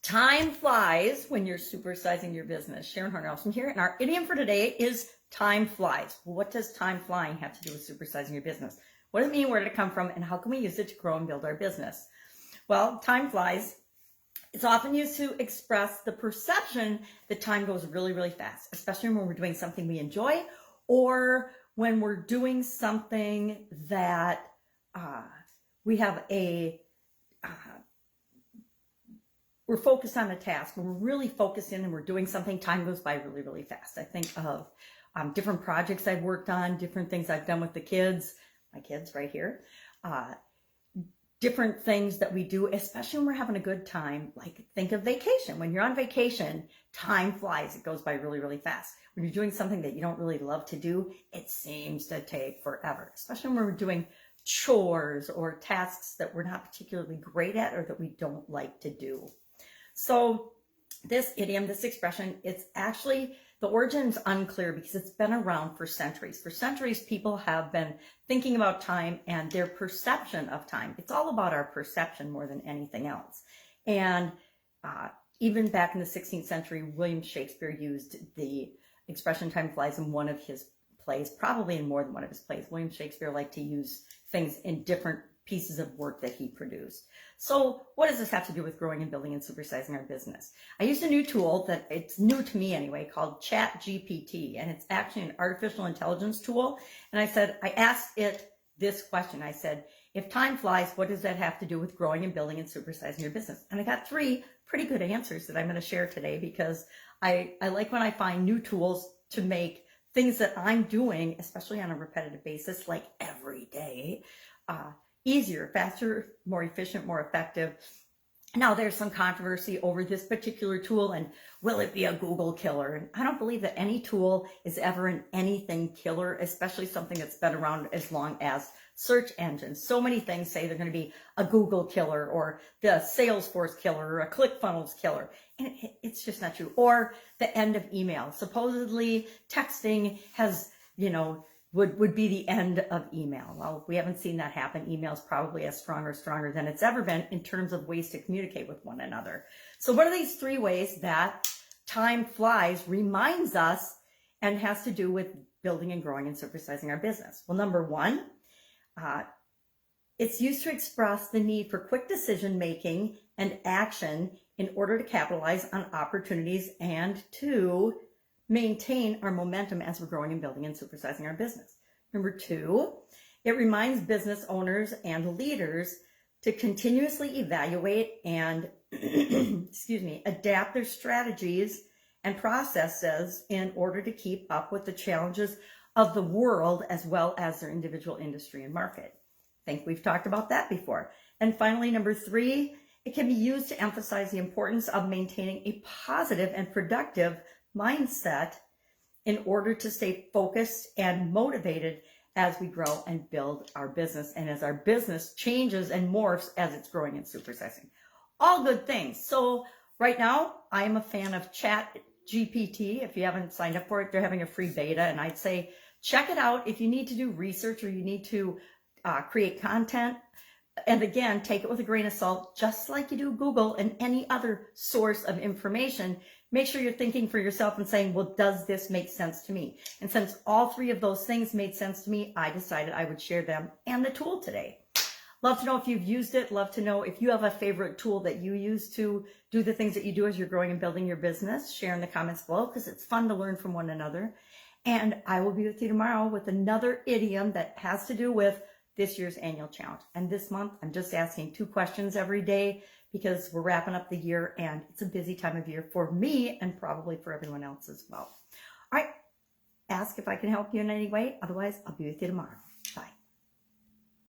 Time flies when you're supersizing your business. Sharon Horne-Ellstrom here, and our idiom for today is time flies. Well, what does time flying have to do with supersizing your business? What does it mean? Where did it come from? And how can we use it to grow and build our business? Well, time flies. It's often used to express the perception that time goes really, really fast, especially when we're doing something we enjoy or when we're doing something that we have we're focused on a task. When we're really focused in and we're doing something, time goes by really, really fast. I think of different projects I've worked on, different things I've done with the kids, my kids right here, different things that we do, especially when we're having a good time. Like think of vacation. When you're on vacation, time flies. It goes by really, really fast. When you're doing something that you don't really love to do, it seems to take forever, especially when we're doing chores or tasks that we're not particularly great at or that we don't like to do. So this idiom, this expression, it's actually, the origin's unclear because it's been around for centuries. For centuries, people have been thinking about time and their perception of time. It's all about our perception more than anything else. And even back in the 16th century, William Shakespeare used the expression time flies in one of his plays, probably in more than one of his plays. William Shakespeare liked to use things in different pieces of work that he produced. So what does this have to do with growing and building and supersizing our business? I used a new tool that it's new to me anyway, called ChatGPT, and it's actually an artificial intelligence tool. And I asked it this question. I said, if time flies, what does that have to do with growing and building and supersizing your business? And I got 3 pretty good answers that I'm going to share today because I like when I find new tools to make things that I'm doing, especially on a repetitive basis, like every day, easier, faster, more efficient, more effective. Now there's some controversy over this particular tool and will it be a Google killer? And I don't believe that any tool is ever an anything killer, especially something that's been around as long as search engines. So many things say they're going to be a Google killer or the Salesforce killer or a ClickFunnels killer. And it's just not true. Or the end of email. Supposedly texting has, would be the end of email. Well, we haven't seen that happen. Email is probably as stronger than it's ever been in terms of ways to communicate with one another. So what are these 3 ways that time flies reminds us and has to do with building and growing and supersizing our business? Well, number 1, it's used to express the need for quick decision making and action in order to capitalize on opportunities and to maintain our momentum as we're growing and building and supersizing our business. Number 2, it reminds business owners and leaders to continuously evaluate and adapt their strategies and processes in order to keep up with the challenges of the world as well as their individual industry and market. I think we've talked about that before. And finally, number 3, it can be used to emphasize the importance of maintaining a positive and productive mindset in order to stay focused and motivated as we grow and build our business and as our business changes and morphs as it's growing and supersizing. All good things. So right now, I am a fan of ChatGPT. If you haven't signed up for it, they're having a free beta, and I'd say check it out if you need to do research or you need to create content. And again, take it with a grain of salt, just like you do Google and any other source of information. Make sure you're thinking for yourself and saying, well, does this make sense to me? And since all 3 of those things made sense to me, I decided I would share them and the tool today. Love to know if you've used it. Love to know if you have a favorite tool that you use to do the things that you do as you're growing and building your business. Share in the comments below because it's fun to learn from one another. And I will be with you tomorrow with another idiom that has to do with this year's annual challenge. And this month, I'm just asking 2 questions every day because we're wrapping up the year and it's a busy time of year for me and probably for everyone else as well. All right, ask if I can help you in any way. Otherwise, I'll be with you tomorrow.